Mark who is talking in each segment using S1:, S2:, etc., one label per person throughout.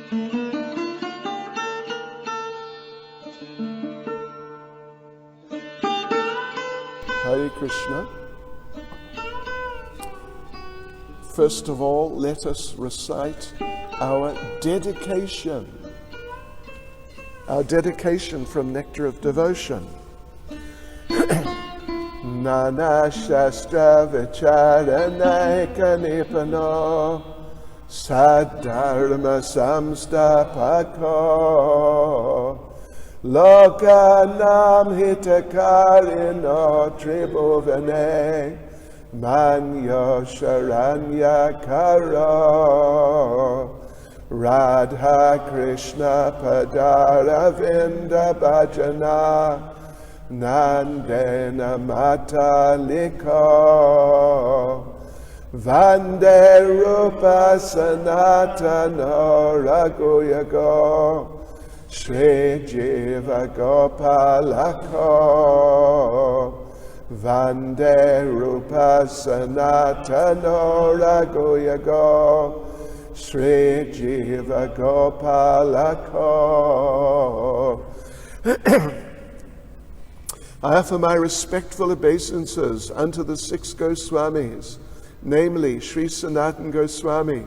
S1: Hare Krishna. First of all, let us recite our dedication from Nectar of Devotion. Nana Shastra Vicharanaika Nipano Sadharma Samstapako Lokanam Hitakarino Tribhuvane Manyo Sharanya Karo Radha Krishna Padaravinda Bhajana Nandena Mataliko Vande Rupa Sanatana Raghuyago Shri Jiva Gopalako Vande Rupa Sanatana Raghuyago Shri Jiva Gopalako. I offer my respectful obeisances unto the 6 Goswamis, namely Sri Sanatan Goswami,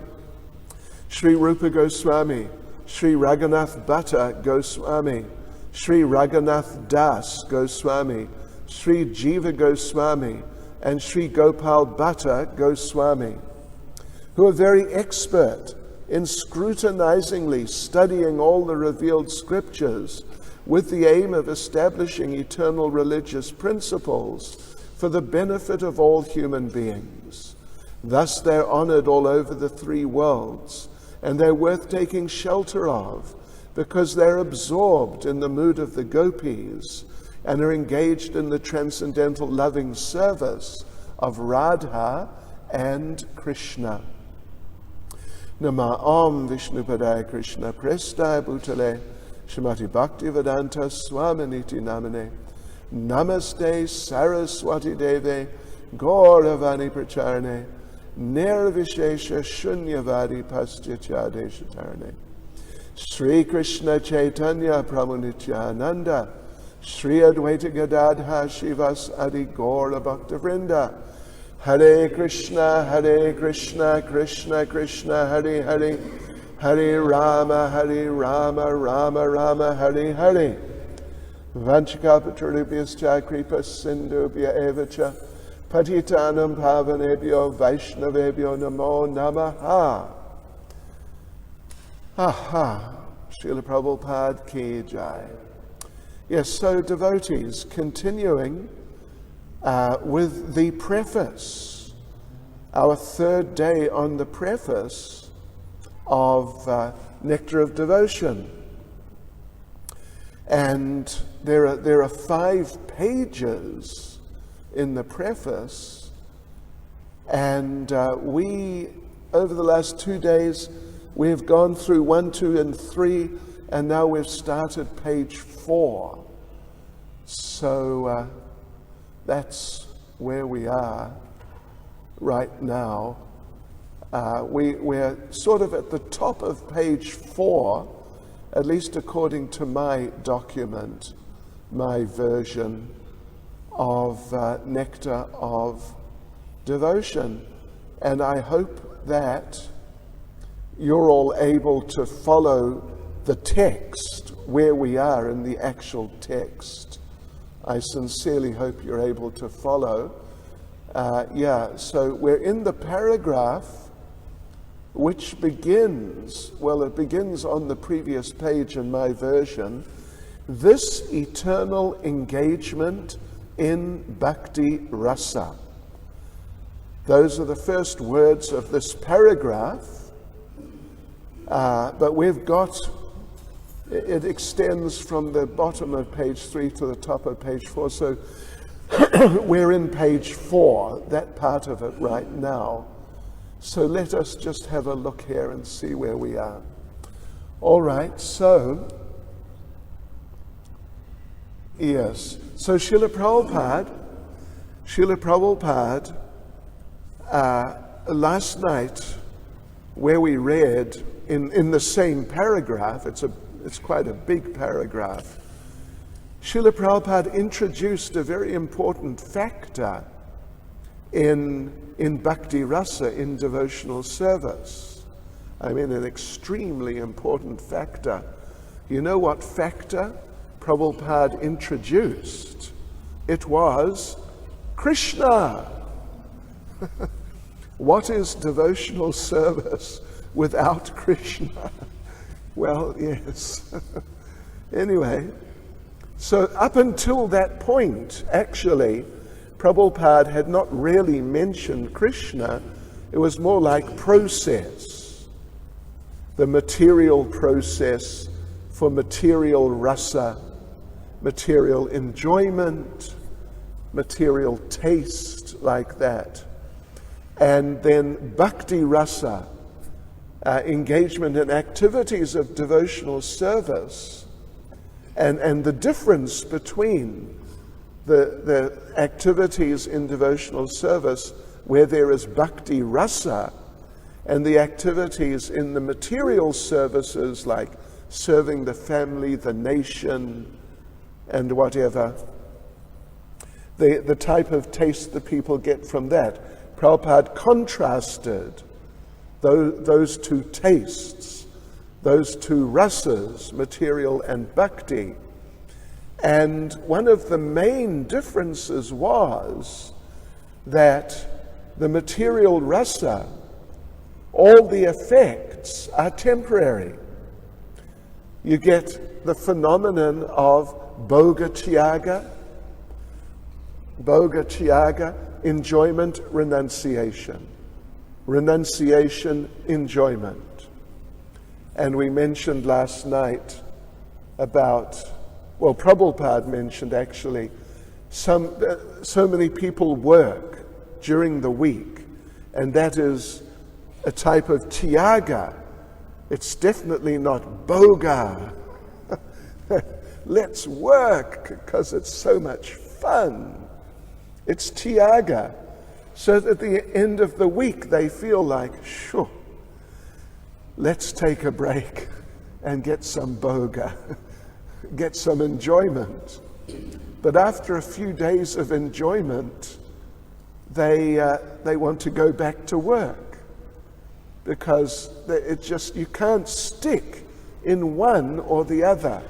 S1: Sri Rupa Goswami, Sri Raghunath Bhatta Goswami, Sri Raghunath Das Goswami, Sri Jiva Goswami, and Sri Gopal Bhatta Goswami, who are very expert in scrutinizingly studying all the revealed scriptures with the aim of establishing eternal religious principles for the benefit of all human beings. Thus they're honored all over the 3 worlds, and they're worth taking shelter of because they're absorbed in the mood of the gopis and are engaged in the transcendental loving service of Radha and Krishna. Nama Om Vishnupadaya Krishna Prestaya Bhutale Shrimati Bhakti Vedanta Swaminiti Namane Namaste Saraswati Deve Gauravani Pracharne Nirvishesha Shunyavadi Pastyachade Shatarne Sri Krishna Caitanya Pramunityananda Sri Advaita Gadadha Shivas Adi Gaura Bhakta Vrinda Hare Krishna Krishna Krishna Hare Hare Hare Rama Rama Rama Hare Hare Vanchakapatarubhyascha Kripa Sindhubhya Evacha Patitanam Pavanebhyo Vaishnavebhyo Namo Namaha. Aha, Srila Prabhupada Ki Jai. Yes, so devotees, continuing with the preface, our 3rd day on the preface of Nectar of Devotion. And there are 5 pages in the preface, and we, over the last 2 days, we have gone through 1, 2, and 3, and now we've started page 4. So that's where we are right now. We're sort of at the top of page 4, at least according to my document, my version of Nectar of Devotion. And I hope that you're all able to follow the text, where we are in the actual text. I sincerely hope you're able to follow. So we're in the paragraph which begins, well, it begins on the previous page in my version, this eternal engagement in Bhakti Rasa. Those are the first words of this paragraph, but we've got, it extends from the bottom of page 3 to the top of page 4, so we're in page 4, that part of it right now. So let us just have a look here and see where we are. All right, so, yes. So Srila Prabhupada, last night, where we read in the same paragraph, it's quite a big paragraph, Srila Prabhupada introduced a very important factor in bhakti rasa, in devotional service. I mean, an extremely important factor. You know what factor Prabhupada introduced? It was Krishna. What is devotional service without Krishna? Well, yes. Anyway, so up until that point, actually, Prabhupada had not really mentioned Krishna. It was more like process, the material process for material rasa, material enjoyment, material taste, like that. And then bhakti rasa, engagement in activities of devotional service, and the difference between the activities in devotional service where there is bhakti rasa and the activities in the material services like serving the family, the nation, and whatever, the type of taste the people get from that. Prabhupada contrasted those two tastes, those two rasas, material and bhakti. And one of the main differences was that the material rasa, all the effects are temporary. You get the phenomenon of bhoga tyaga, enjoyment, renunciation. Renunciation, enjoyment. And we mentioned last night about, well, Prabhupada mentioned actually, so many people work during the week, and that is a type of tyaga. It's definitely not bhoga. Let's work because it's so much fun. It's tyaga. So that at the end of the week they feel like, sure, let's take a break and get some bhoga, get some enjoyment. But after a few days of enjoyment, they want to go back to work, because it just, you can't stick in one or the other.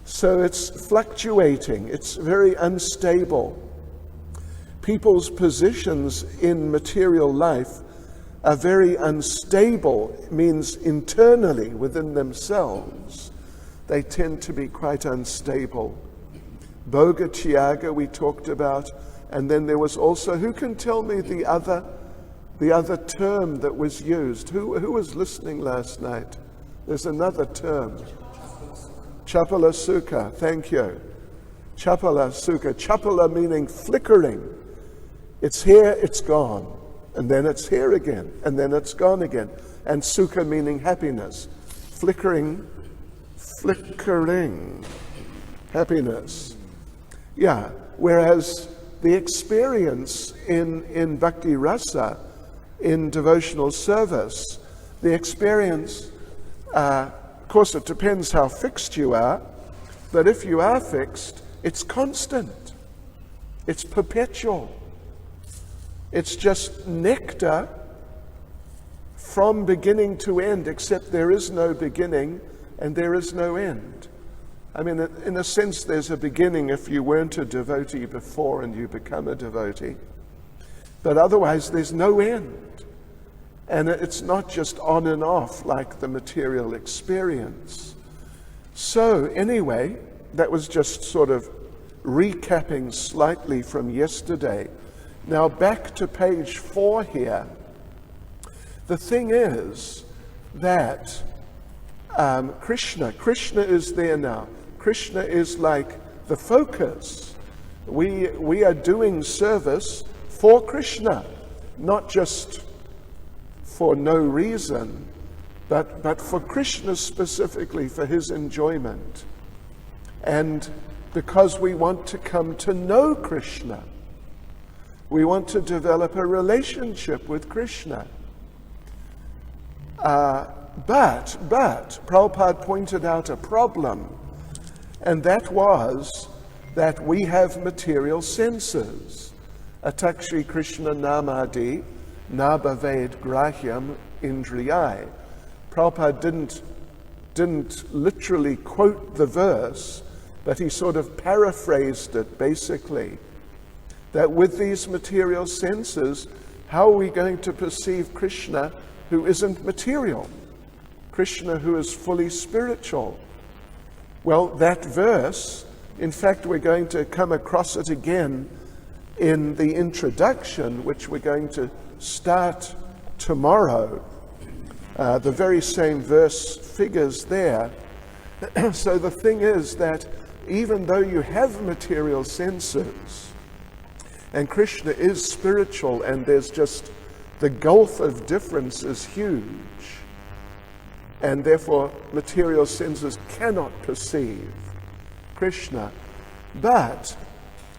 S1: So it's fluctuating, it's very unstable. People's positions in material life are very unstable. It means internally within themselves, they tend to be quite unstable. Bhoga tyaga we talked about, and then there was also, who can tell me the other term that was used? Who was listening last night? There's another term. Chapala sukha, thank you. Chapala sukha. Chapala meaning flickering. It's here, it's gone. And then it's here again. And then it's gone again. And sukha meaning happiness. Flickering, happiness. Yeah, whereas the experience in bhakti rasa, in devotional service, the experience, of course it depends how fixed you are, but if you are fixed, it's constant. It's perpetual. It's just nectar from beginning to end, except there is no beginning and there is no end. I mean, in a sense, there's a beginning if you weren't a devotee before and you become a devotee. But otherwise, there's no end. And it's not just on and off like the material experience. So anyway, that was just sort of recapping slightly from yesterday. Now back to page 4 here. The thing is that Krishna is there now. Krishna is like the focus. We are doing service for Krishna, not just for no reason, but for Krishna specifically, for his enjoyment. And because we want to come to know Krishna. We want to develop a relationship with Krishna. But Prabhupada pointed out a problem, and that was that we have material senses. Atakshri Krishna namadi nabhaved grahyam indriyai. Prabhupada didn't literally quote the verse, but he sort of paraphrased it basically. That with these material senses, how are we going to perceive Krishna who isn't material? Krishna who is fully spiritual? Well, that verse, in fact, we're going to come across it again in the introduction, which we're going to start tomorrow. The very same verse figures there. So the thing is that even though you have material senses, and Krishna is spiritual, and there's just the gulf of difference is huge, and therefore material senses cannot perceive Krishna. But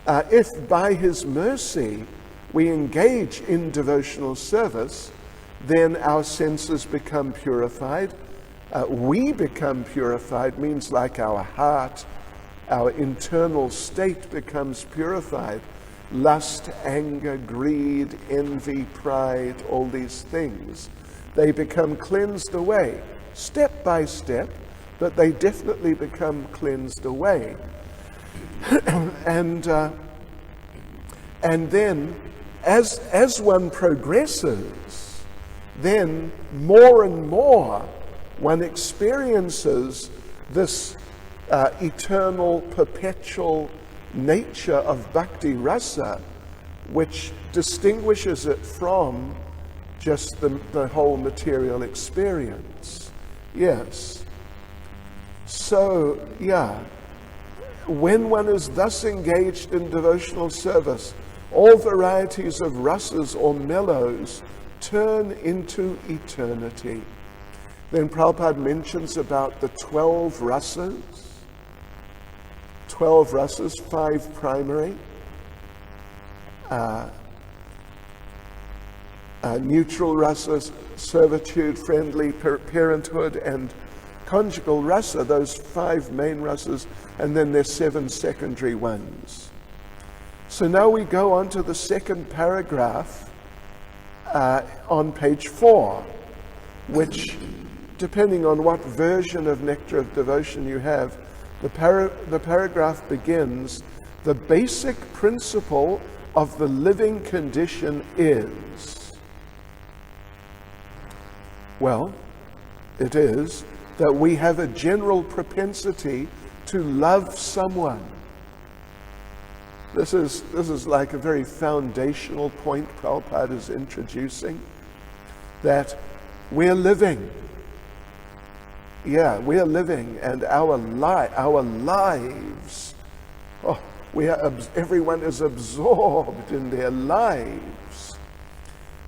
S1: if by his mercy we engage in devotional service, then our senses become purified. We become purified means like our heart, our internal state becomes purified. Lust, anger, greed, envy, pride, all these things, they become cleansed away, step by step, but they definitely become cleansed away. And then, as one progresses, then more and more one experiences this eternal, perpetual nature of bhakti rasa, which distinguishes it from just the whole material experience. Yes. So, yeah, when one is thus engaged in devotional service, all varieties of rasas or mellows turn into eternity. Then Prabhupada mentions about the 12 rasas. 12 rasas, 5 primary, neutral rasas, servitude, friendly, parenthood, and conjugal rasa, those 5 main rasas, and then there's 7 secondary ones. So now we go on to the second paragraph on page 4, which, depending on what version of Nectar of Devotion you have, the paragraph begins, the basic principle of the living condition is. Well, it is that we have a general propensity to love someone. This is like a very foundational point Prabhupada is introducing, that we're living. Yeah, we are living, and our lives, everyone is absorbed in their lives.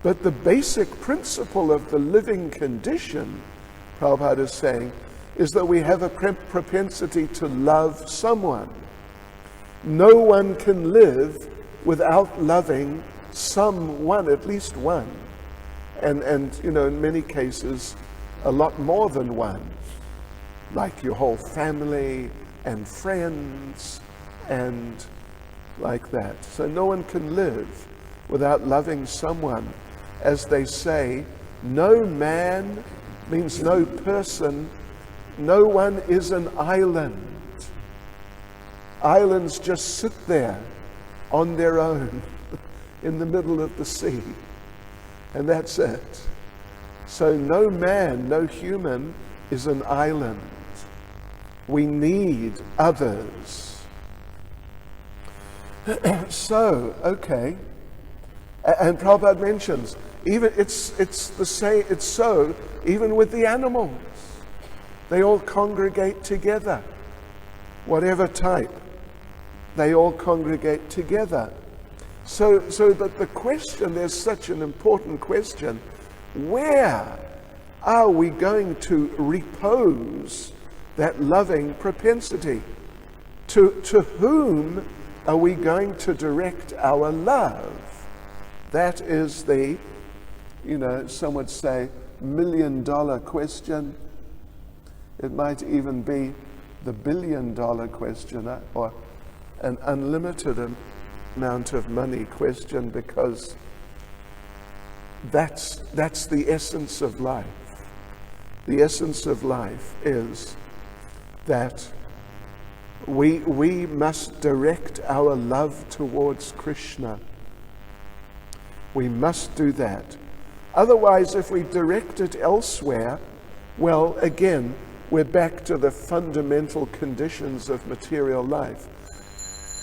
S1: But the basic principle of the living condition, Prabhupada is saying, is that we have a propensity to love someone. No one can live without loving someone, at least one. And you know, in many cases, a lot more than one. Like your whole family and friends and like that. So no one can live without loving someone. As they say, no man means no person, no one is an island. Islands just sit there on their own in the middle of the sea. And that's it. So no man, no human is an island. We need others. So, okay. And Prabhupada mentions, even it's the same, it's so even with the animals. They all congregate together. Whatever type, they all congregate together. So but the question, there's such an important question, where are we going to repose that loving propensity? To whom are we going to direct our love? That is the, you know, some would say, million-dollar question. It might even be the billion-dollar question, or an unlimited amount of money question, because that's the essence of life. The essence of life is that we must direct our love towards Krishna. We must do that. Otherwise, if we direct it elsewhere, well, again, we're back to the fundamental conditions of material life.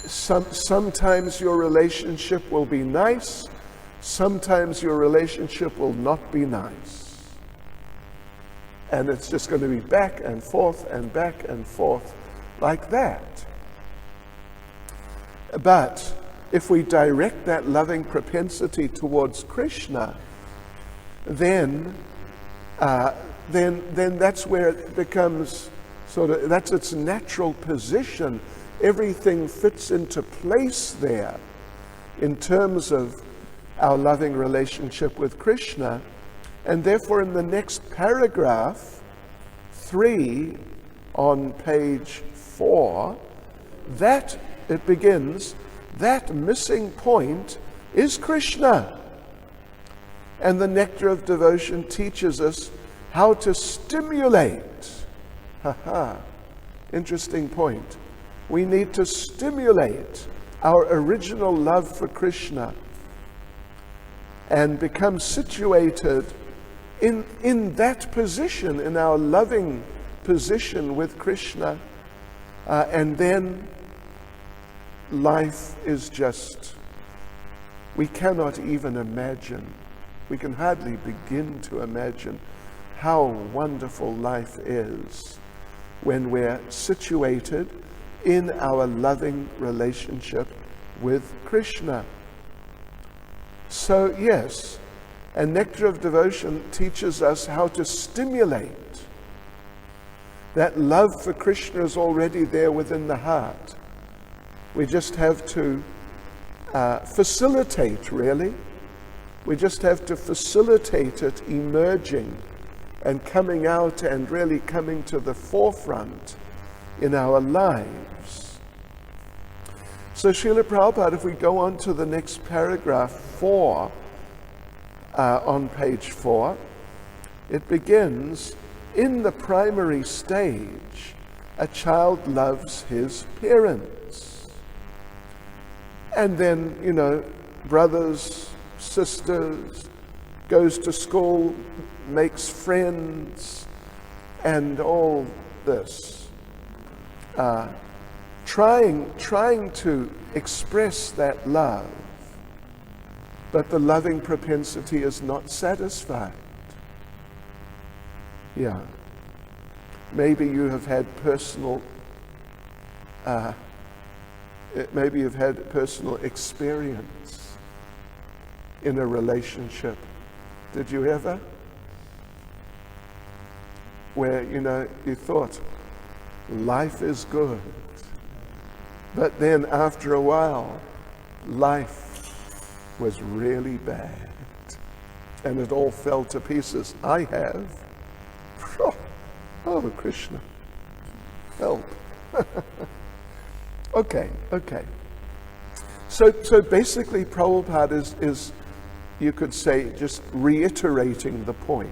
S1: Sometimes your relationship will be nice, sometimes your relationship will not be nice. And it's just going to be back and forth like that. But if we direct that loving propensity towards Krishna, then that's where it becomes that's its natural position. Everything fits into place there in terms of our loving relationship with Krishna. And therefore in the next paragraph, 3 on page 4, that it begins, that missing point is Krishna. And the Nectar of Devotion teaches us how to stimulate. Interesting point. We need to stimulate our original love for Krishna and become situated in that position, in our loving position with Krishna. And then life is just, we cannot even imagine, we can hardly begin to imagine how wonderful life is when we're situated in our loving relationship with Krishna. So yes, and Nectar of Devotion teaches us how to stimulate. That love for Krishna is already there within the heart. We just have to facilitate, really. We just have to facilitate it emerging and coming out and really coming to the forefront in our lives. So Srila Prabhupada, if we go on to the next paragraph, 4, on page 4, it begins, in the primary stage, a child loves his parents. And then, brothers, sisters, goes to school, makes friends, and all this. Trying to express that love, but the loving propensity is not satisfied. Yeah. Maybe you have had personal experience in a relationship. Did you ever? Where, you thought, life is good. But then after a while, life was really bad. And it all fell to pieces. I have. Oh, Krishna, help. Okay. So basically Prabhupada is, you could say, just reiterating the point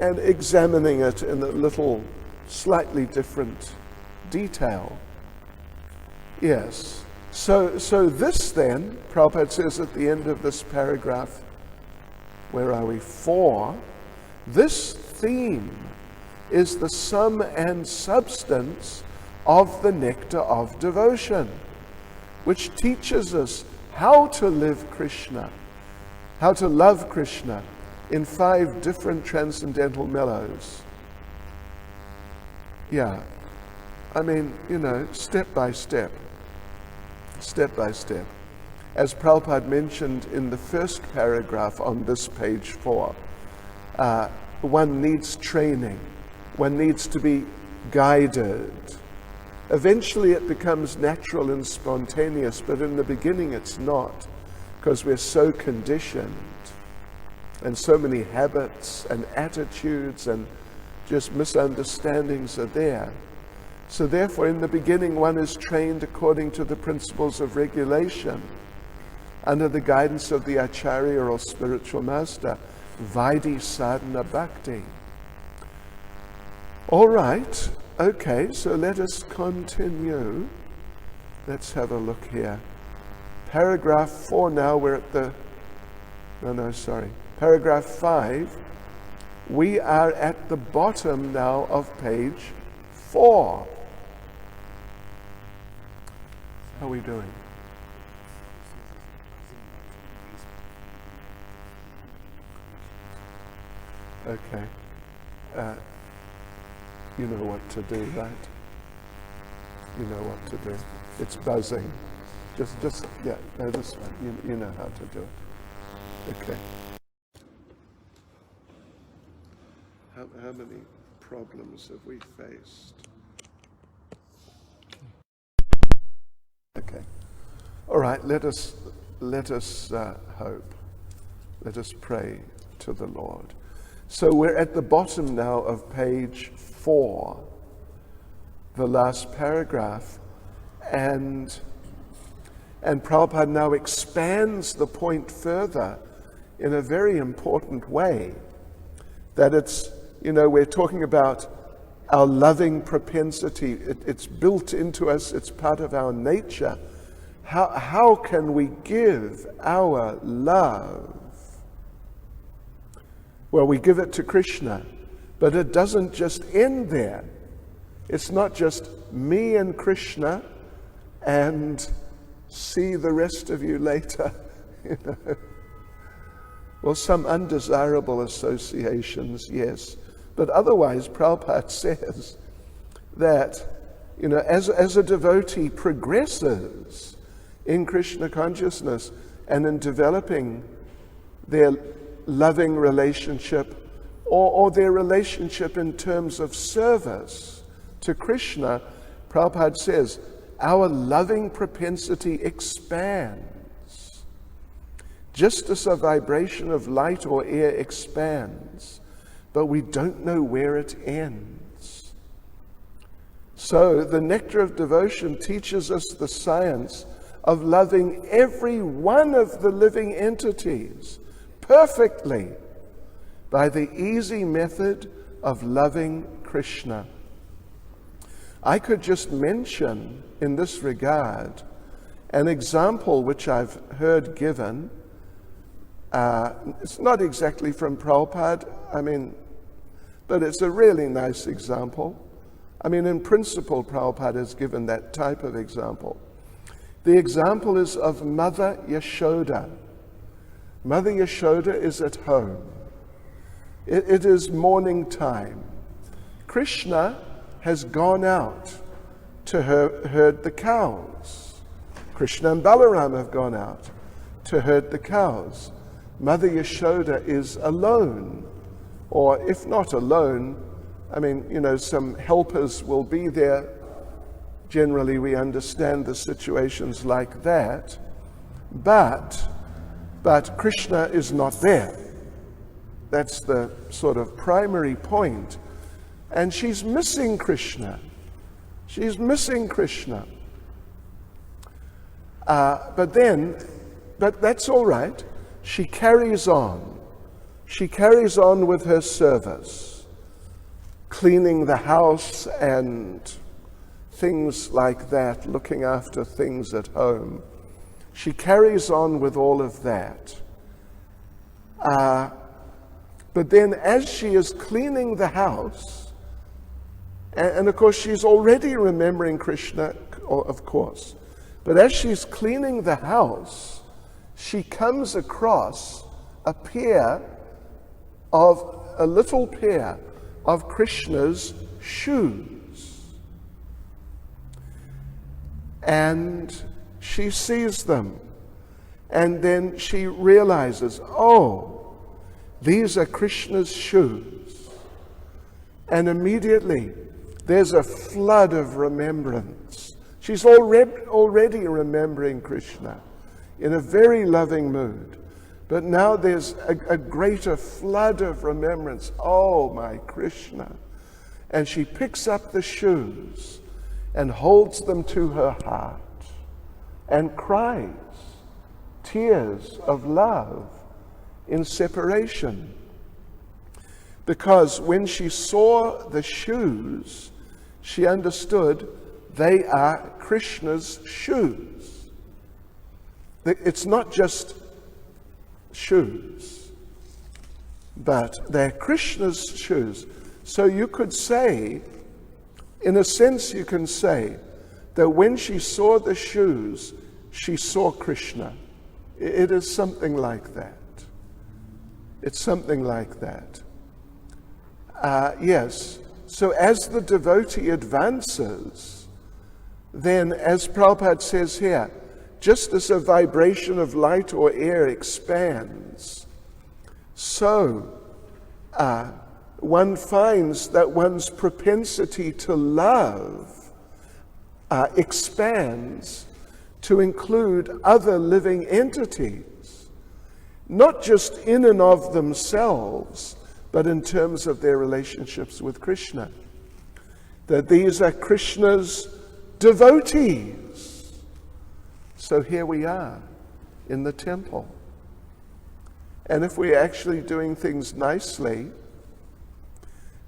S1: and examining it in a little slightly different detail. Yes. So this then, Prabhupada says at the end of this paragraph, where are we? 4, this theme is the sum and substance of the Nectar of Devotion, which teaches us how to live Krishna, how to love Krishna in 5 different transcendental mellows. Yeah, I mean, step by step. As Prabhupada mentioned in the first paragraph on this page 4, one needs training. One needs to be guided. Eventually it becomes natural and spontaneous, but in the beginning it's not, because we're so conditioned. And so many habits and attitudes and just misunderstandings are there. So therefore, in the beginning, one is trained according to the principles of regulation, under the guidance of the Acharya or spiritual master, Vaidhi Sadhana Bhakti. All right, okay, so let us continue. Let's have a look here. Paragraph 4 now, we're at the, paragraph 5. We are at the bottom now of page 4. How are we doing? Okay. You know what to do, right? You know what to do. It's buzzing. Just yeah, no, this one. You know how to do it. Okay. How many problems have we faced? Okay. All right, let us hope. Let us pray to the Lord. So we're at the bottom now of page 4, the last paragraph, and Prabhupada now expands the point further in a very important way, that it's, we're talking about our loving propensity. It's built into us, it's part of our nature. How can we give our love? Well, we give it to Krishna, but it doesn't just end there. It's not just me and Krishna and see the rest of you later. Well, some undesirable associations, yes. But otherwise, Prabhupada says that, as a devotee progresses in Krishna consciousness and in developing their loving relationship or their relationship in terms of service to Krishna, Prabhupada says, our loving propensity expands. Just as a vibration of light or air expands, but we don't know where it ends. So the Nectar of Devotion teaches us the science of loving every one of the living entities perfectly by the easy method of loving Krishna. I could just mention in this regard an example which I've heard given. It's not exactly from Prabhupada, but it's a really nice example. In principle, Prabhupada has given that type of example. The example is of Mother Yashoda. Mother Yashoda is at home. It is morning time. Krishna has gone out to herd the cows. Krishna and Balaram have gone out to herd the cows. Mother Yashoda is alone, or if not alone, some helpers will be there. Generally, we understand the situations like that, but Krishna is not there. That's the sort of primary point. And she's missing Krishna. She's missing Krishna. But that's all right. She carries on. She carries on with her service, cleaning the house and things like that, looking after things at home. She carries on with all of that. But then as she is cleaning the house, and of course she's already remembering Krishna, of course, but as she's cleaning the house, she comes across a little pair of Krishna's shoes. And she sees them, and then she realizes, oh, these are Krishna's shoes. And immediately there's a flood of remembrance. She's already remembering Krishna in a very loving mood. But now there's a greater flood of remembrance. Oh, my Krishna. And she picks up the shoes and holds them to her heart and cries tears of love in separation. Because when she saw the shoes, she understood they are Krishna's shoes. It's not just shoes, but they're Krishna's shoes. So you could say, in a sense you can say, that when she saw the shoes, she saw Krishna. It is something like that. It's something like that. Yes. So as the devotee advances, then, as Prabhupada says here, just as a vibration of light or air expands, so one finds that one's propensity to love expands to include other living entities, not just in and of themselves, but in terms of their relationships with Krishna. That these are Krishna's devotees. So here we are in the temple. And if we're actually doing things nicely,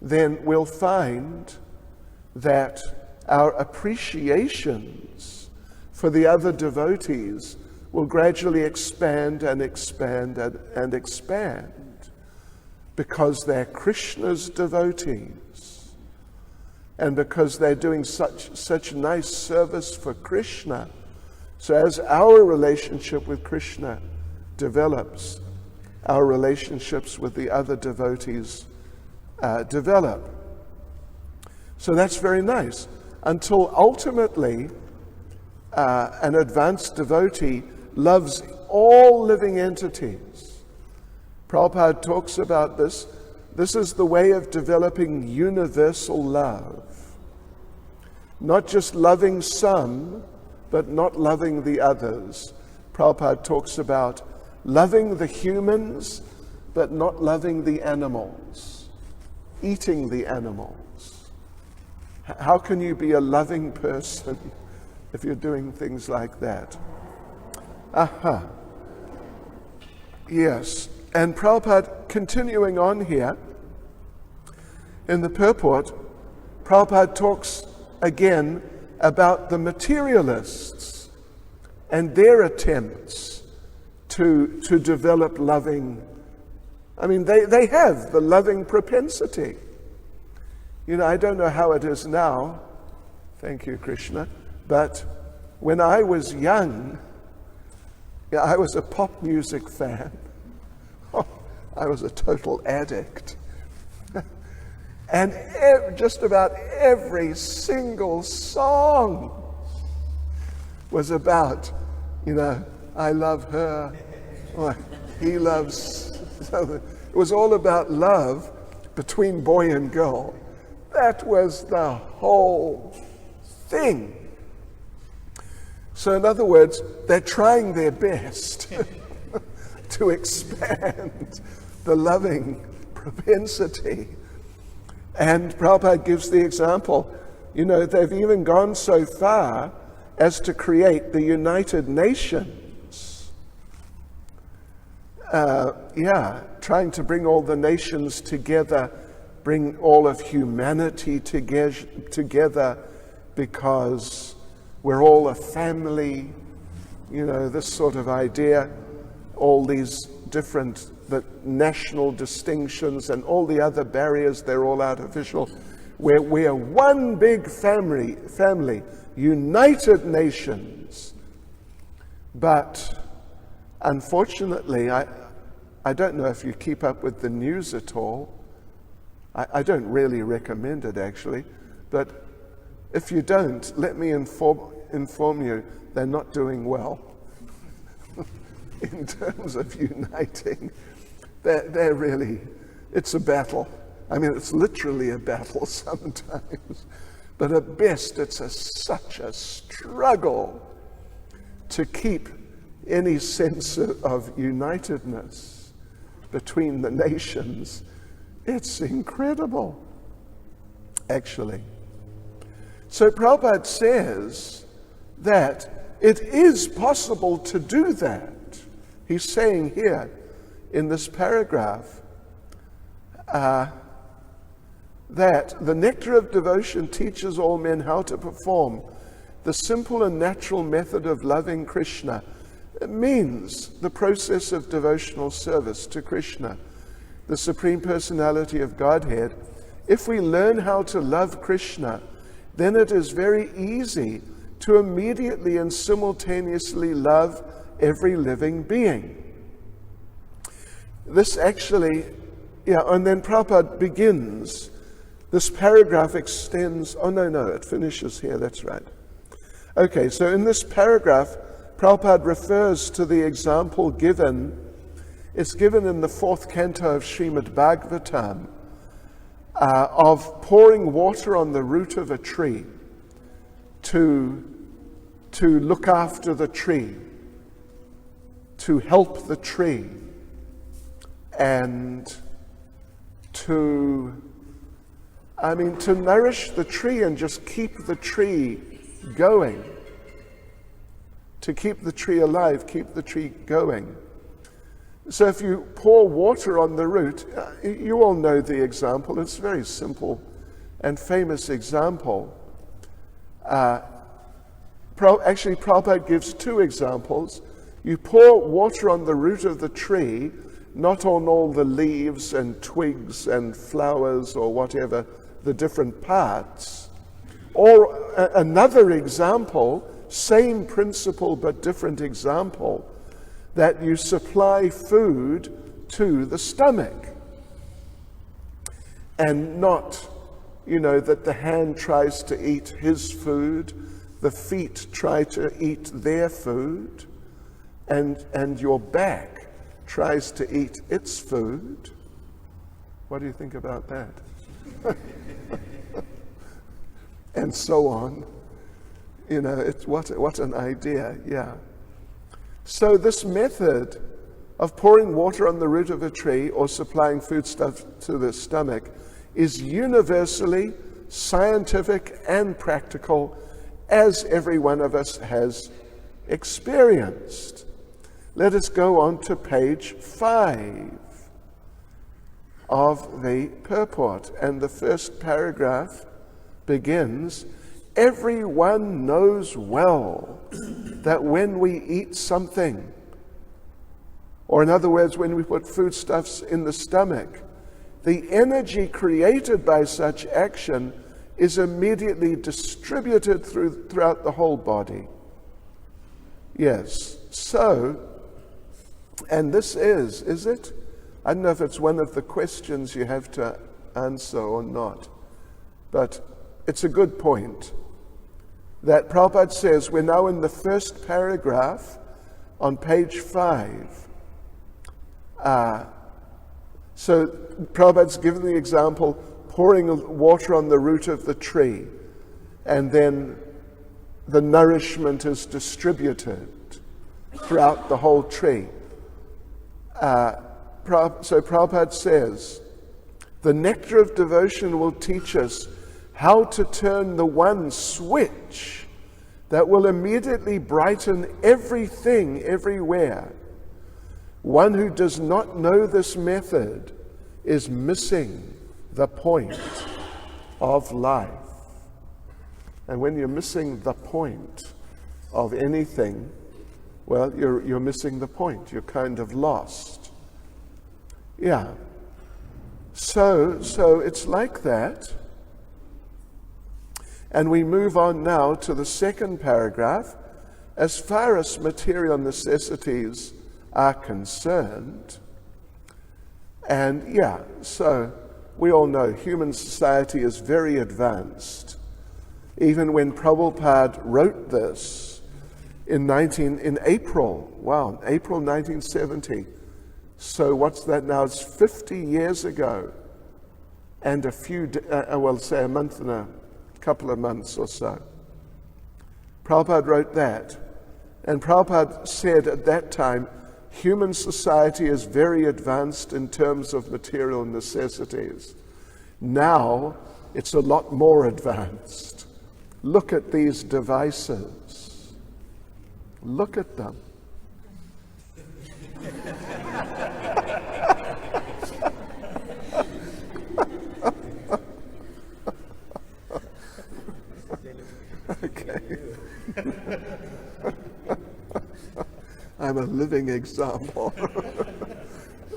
S1: then we'll find that our appreciations for the other devotees will gradually expand and expand and expand, because they're Krishna's devotees, and because they're doing such nice service for Krishna. So as our relationship with Krishna develops, our relationships with the other devotees develop. So that's very nice, until ultimately an advanced devotee loves all living entities. Prabhupada talks about this. This is the way of developing universal love. Not just loving some, but not loving the others. Prabhupada talks about loving the humans, but not loving the animals, eating the animals. How can you be a loving person if you're doing things like that? Yes. And Prabhupada, continuing on here, in the purport, Prabhupada talks again about the materialists and their attempts to develop loving. I mean, they have the loving propensity. You know, I don't know how it is now, thank you, Krishna, but when I was young, I was a pop music fan. I was a total addict. And just about every single song was about, you know, I love her, or he loves. So it was all about love between boy and girl. That was the whole thing. So in other words, they're trying their best to expand the loving propensity. And Prabhupada gives the example, you know, they've even gone so far as to create the United Nations. Trying to bring all the nations together, bring all of humanity together, because we're all a family, you know, this sort of idea, all these different the national distinctions and all the other barriers, they're all artificial. We're one big family, United Nations. But unfortunately, I don't know if you keep up with the news at all. I don't really recommend it, actually. But if you don't, let me inform you, they're not doing well in terms of uniting. They're really, it's a battle. I mean, it's literally a battle sometimes. But at best, it's such a struggle to keep any sense of unitedness between the nations. It's incredible, actually. So Prabhupada says that it is possible to do that. He's saying here in this paragraph that the nectar of devotion teaches all men how to perform the simple and natural method of loving Krishna. It means the process of devotional service to Krishna, the Supreme Personality of Godhead. If we learn how to love Krishna, then it is very easy to immediately and simultaneously love every living being. This actually, and then Prabhupada begins. This paragraph extends, it finishes here, that's right. Okay, so in this paragraph, Prabhupada refers to the example given. It's given in the 4th canto of Srimad Bhagavatam, of pouring water on the root of a tree to look after the tree, to help the tree, and to nourish the tree and just keep the tree going, to keep the tree alive, keep the tree going. So if you pour water on the root, you all know the example. It's a very simple and famous example. Actually, Prabhupada gives 2 examples. You pour water on the root of the tree, not on all the leaves and twigs and flowers or whatever, the different parts. Or another example, same principle but different example, that you supply food to the stomach. And not, that the hand tries to eat his food, the feet try to eat their food, and your back tries to eat its food. What do you think about that? And so on. It's what an idea, yeah. So this method of pouring water on the root of a tree or supplying foodstuff to the stomach is universally scientific and practical, as every one of us has experienced. Let us go on to page 5 of the purport, and the first paragraph begins, "Everyone knows well that when we eat something, or in other words, when we put foodstuffs in the stomach, the energy created by such action is immediately distributed throughout the whole body." Yes, so, and this is it? I don't know if it's one of the questions you have to answer or not, but it's a good point that Prabhupada says. We're now in the first paragraph on page 5. So Prabhupada's given the example, pouring water on the root of the tree, and then the nourishment is distributed throughout the whole tree. So Prabhupada says, the nectar of devotion will teach us how to turn the one switch that will immediately brighten everything everywhere. One who does not know this method is missing the point of life. And when you're missing the point of anything, well, you're missing the point. You're kind of lost. Yeah. So it's like that. And we move on now to the second paragraph. As far as material necessities are concerned, and so we all know human society is very advanced. Even when Prabhupada wrote this in April 1970. So what's that now? It's 50 years ago, and say a month and a couple of months or so. Prabhupada wrote that, And Prabhupada said at that time, human society is very advanced in terms of material necessities. Now, it's a lot more advanced. Look at these devices. Look at them. Okay. I'm a living example.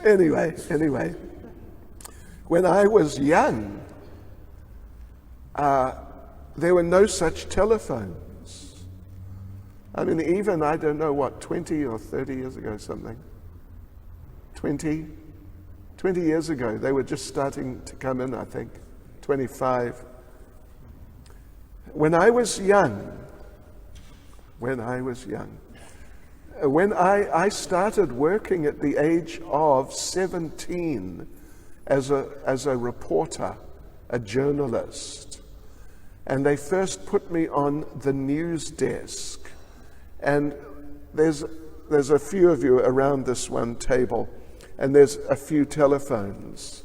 S1: Anyway, when I was young, there were no such telephones. I mean, even, I don't know what, 20 or 30 years ago, something. 20 years ago, they were just starting to come in, I think. 25. When I was young, when I started working at the age of 17 as a reporter, a journalist, and they first put me on the news desk. And there's a few of you around this one table, and there's a few telephones.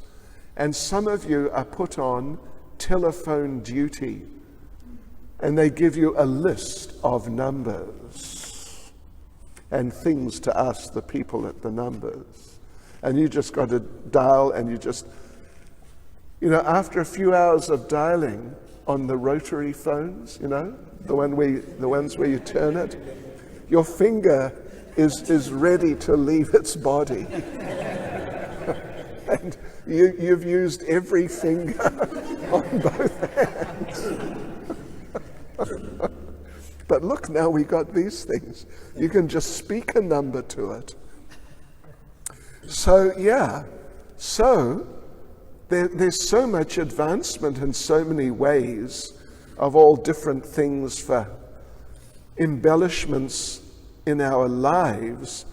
S1: And some of you are put on telephone duty, and they give you a list of numbers and things to ask the people at the numbers. And you just got to dial, and you just, after a few hours of dialing on the rotary phones, the ones where you turn it, your finger is ready to leave its body. And you've used every finger on both hands. But look, now we got these things. You can just speak a number to it. So, there's so much advancement in so many ways of all different things for embellishments in our lives.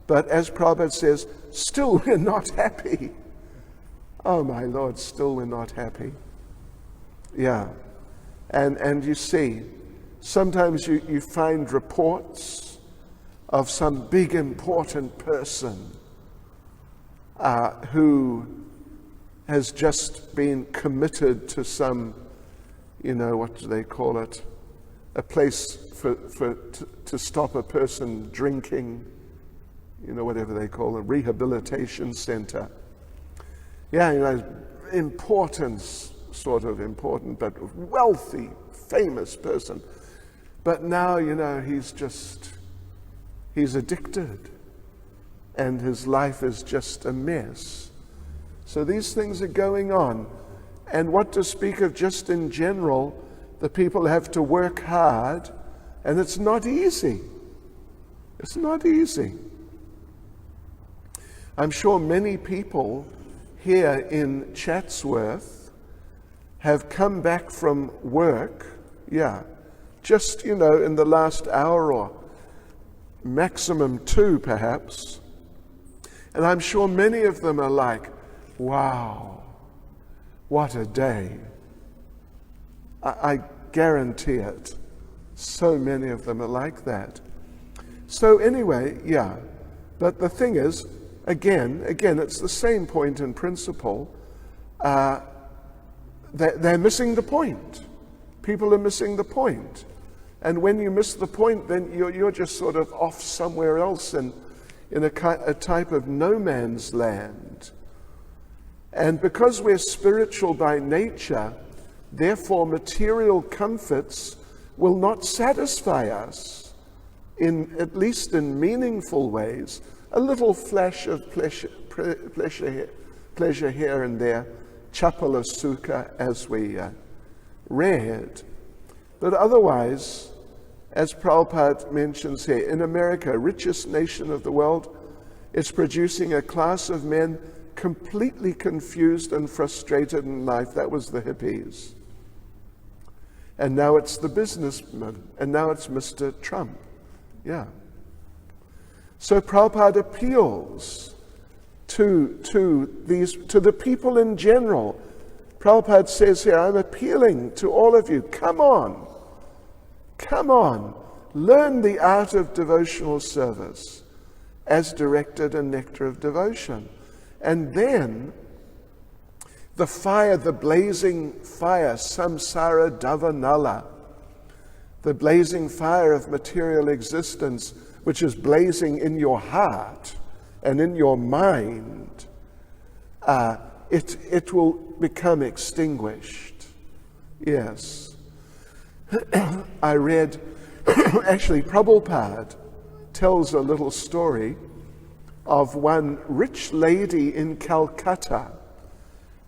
S1: But as Prabhupada says, still we're not happy. Oh my Lord, still we're not happy. Yeah. And you see, sometimes you find reports of some big important person who has just been committed to some, what do they call it? A place to stop a person drinking, whatever they call it, rehabilitation center. Yeah, importance, sort of important, but wealthy, famous person. But now, he's addicted, and his life is just a mess. So these things are going on. And what to speak of just in general, the people have to work hard, and it's not easy. It's not easy. I'm sure many people here in Chatsworth have come back from work, just, in the last hour or maximum 2 perhaps. And I'm sure many of them are like, wow, what a day. I guarantee it. So many of them are like that. So anyway, but the thing is, again, it's the same point in principle. They're missing the point. People are missing the point. And when you miss the point, then you're just sort of off somewhere else in a type of no man's land. And because we're spiritual by nature, therefore material comforts will not satisfy us, at least in meaningful ways. A little flash of pleasure here and there, chapala sukha, as we read. But otherwise, as Prabhupada mentions here, in America, richest nation of the world, it's producing a class of men completely confused and frustrated in life. That was the hippies. And now it's the businessman, and now it's Mr. Trump. Yeah. So Prabhupada appeals to the people in general. Prabhupada says here, I'm appealing to all of you, come on, learn the art of devotional service as directed in Nectar of Devotion. And then the fire, the blazing fire, samsara davanala, the blazing fire of material existence, which is blazing in your heart and in your mind, it will become extinguished. Yes. I read, actually, Prabhupada tells a little story of one rich lady in Calcutta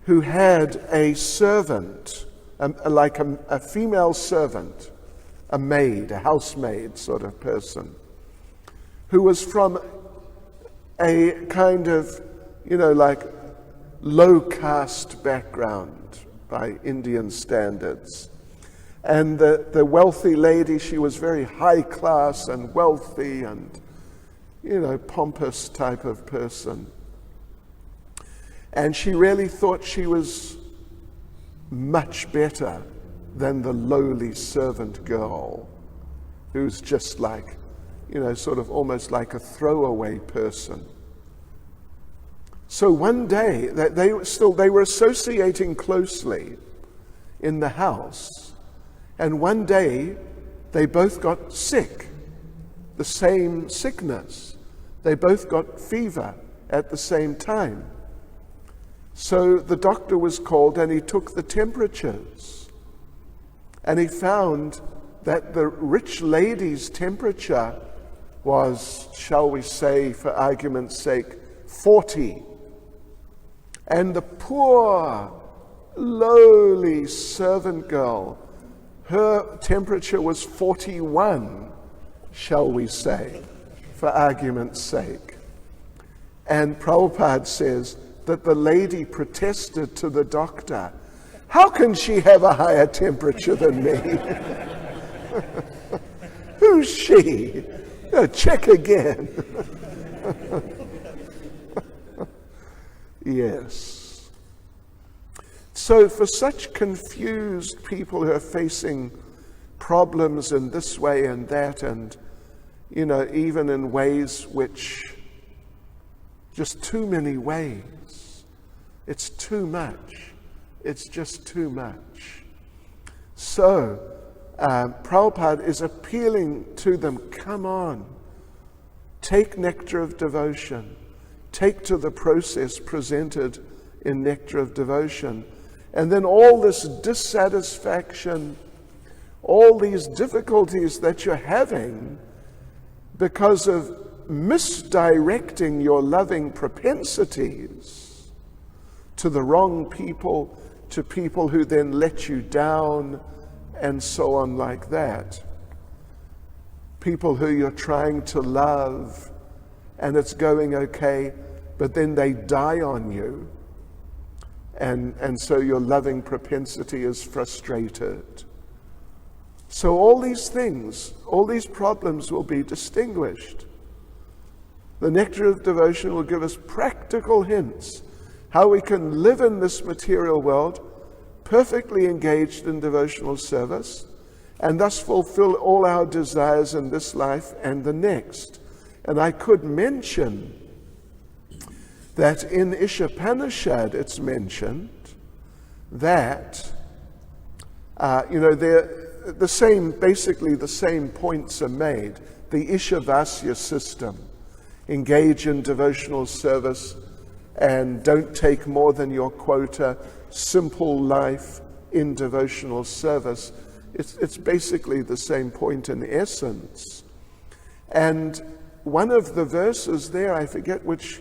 S1: who had a servant, like a female servant, a maid, a housemaid sort of person, who was from a kind of, like low caste background by Indian standards. And the wealthy lady, she was very high class and wealthy and, pompous type of person. And she really thought she was much better than the lowly servant girl, who's just like, sort of almost like a throwaway person. So one day, they were associating closely in the house. And one day, they both got sick, the same sickness. They both got fever at the same time. So the doctor was called and he took the temperatures. And he found that the rich lady's temperature was, shall we say, for argument's sake, 40. And the poor, lowly servant girl, her temperature was 41, shall we say, for argument's sake. And Prabhupada says that the lady protested to the doctor, "How can she have a higher temperature than me? Who's she? Check again." Yes. So for such confused people who are facing problems in this way and that, and, even in ways which, just too many ways, it's too much. It's just too much. So Prabhupada is appealing to them, come on, take Nectar of Devotion, take to the process presented in Nectar of Devotion. And then all this dissatisfaction, all these difficulties that you're having because of misdirecting your loving propensities to the wrong people, to people who then let you down, and so on like that. People who you're trying to love, and it's going okay, but then they die on you. And so your loving propensity is frustrated. So all these things, all these problems will be distinguished. The Nectar of Devotion will give us practical hints how we can live in this material world perfectly engaged in devotional service and thus fulfill all our desires in this life and the next. And I could mention that in Ishopanishad it's mentioned that, basically the same points are made. The Ishavasya system, engage in devotional service and don't take more than your quota, simple life in devotional service. It's basically the same point in essence. And one of the verses there, I forget which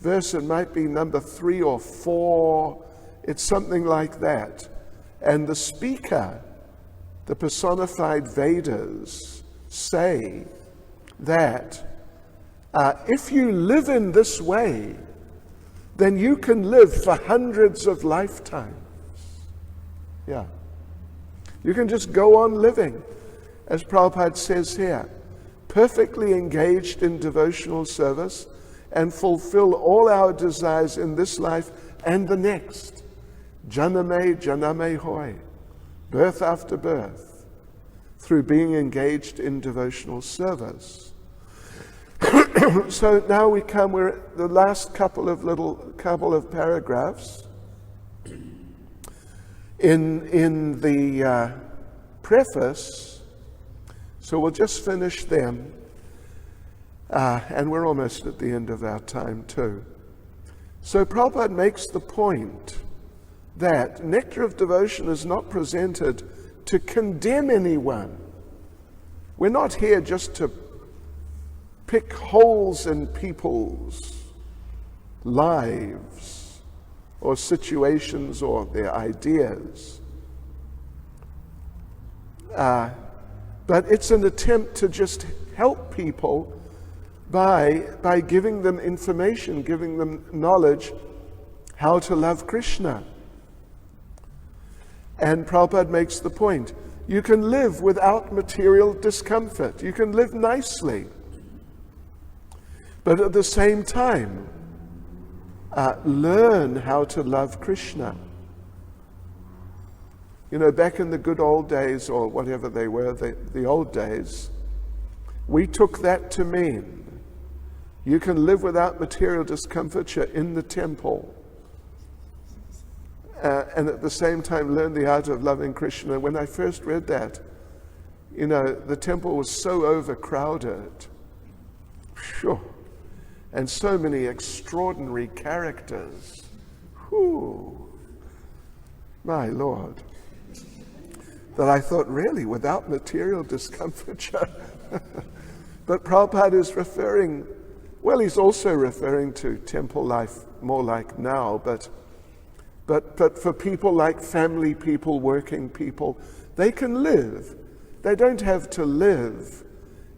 S1: verse, it might be number 3 or 4, it's something like that. And the speaker, the personified Vedas, say that if you live in this way, then you can live for hundreds of lifetimes. Yeah. You can just go on living, as Prabhupada says here, perfectly engaged in devotional service and fulfill all our desires in this life and the next. Janame, janame hoy. Birth after birth. through being engaged in devotional service. So now we're at the last couple of paragraphs in the preface. So we'll just finish them, and we're almost at the end of our time too. So Prabhupada makes the point that Nectar of Devotion is not presented to condemn anyone. We're not here just to pick holes in people's lives or situations or their ideas. But it's an attempt to just help people by giving them information, giving them knowledge how to love Krishna. And Prabhupada makes the point, you can live without material discomfort. You can live nicely. But at the same time, learn how to love Krishna. You know, back in the good old days, or whatever they were, the old days, we took that to mean you can live without material discomfiture in the temple, and at the same time learn the art of loving Krishna. When I first read that, you know, the temple was so overcrowded. Sure. And so many extraordinary characters. Whew. My Lord. That I thought, really, without material discomfiture? But Prabhupada is referring, well, he's also referring to temple life more like now, but for people like family people, working people, they can live. They don't have to live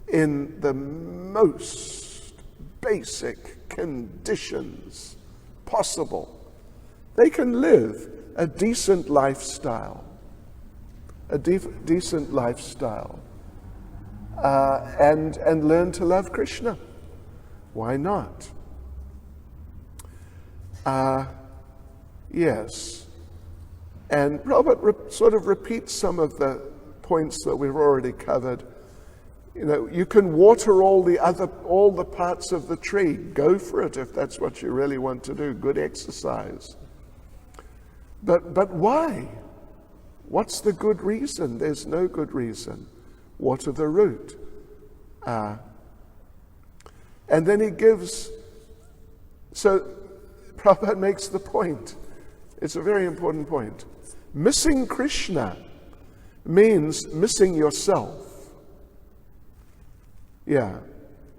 S1: in the most basic conditions possible. They can live a decent lifestyle, decent lifestyle, and learn to love Krishna. Why not? Yes. And Prabhupada sort of repeats some of the points that we've already covered. You know, you can water all the parts of the tree. Go for it if that's what you really want to do. Good exercise. But why? What's the good reason? There's no good reason. Water the root. And then he gives, so Prabhupada makes the point. It's a very important point. Missing Krishna means missing yourself. Yeah.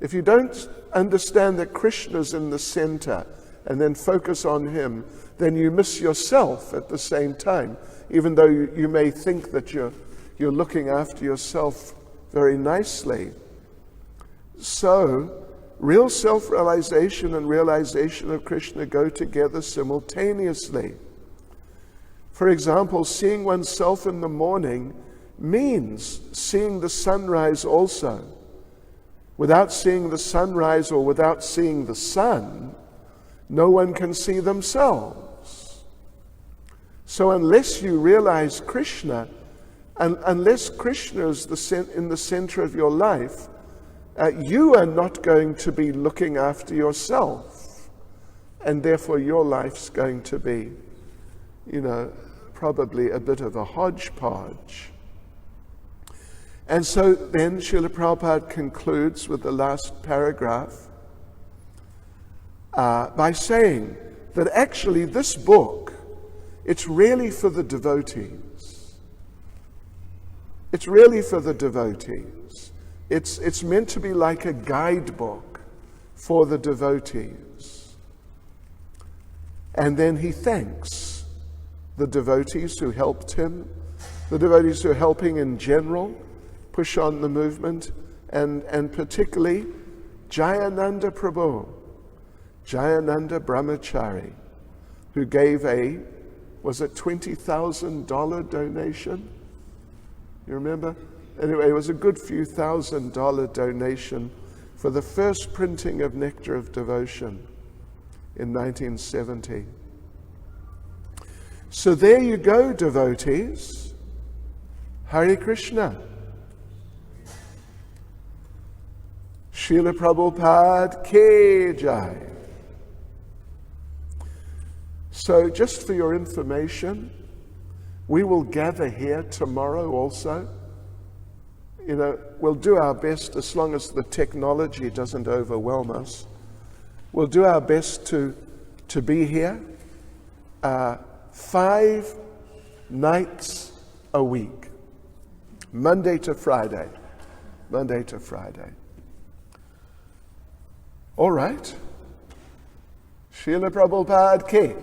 S1: If you don't understand that Krishna's in the center and then focus on him, then you miss yourself at the same time, even though you may think that you're looking after yourself very nicely. So, real self-realization and realization of Krishna go together simultaneously. For example, seeing oneself in the morning means seeing the sunrise also. Without seeing the sunrise or without seeing the sun, no one can see themselves. So unless you realize Krishna, and unless Krishna is in the center of your life, you are not going to be looking after yourself. And therefore your life's going to be, probably a bit of a hodgepodge. And so then Srila Prabhupada concludes with the last paragraph by saying that actually this book, it's really for the devotees. It's really for the devotees. It's meant to be like a guidebook for the devotees. And then he thanks the devotees who helped him, the devotees who are helping in general, push on the movement, and particularly Jayananda Prabhu, Jayananda Brahmachari, who gave was it $20,000 donation? You remember? Anyway, it was a good few $1,000 donation for the first printing of Nectar of Devotion in 1970. So there you go, devotees. Hare Krishna. Srila Prabhupada Ki Jai. So just for your information, we will gather here tomorrow also. You know, we'll do our best, as long as the technology doesn't overwhelm us. We'll do our best to be here 5 nights a week, Monday to Friday. Monday to Friday. All right. Srila Prabhupada Ki.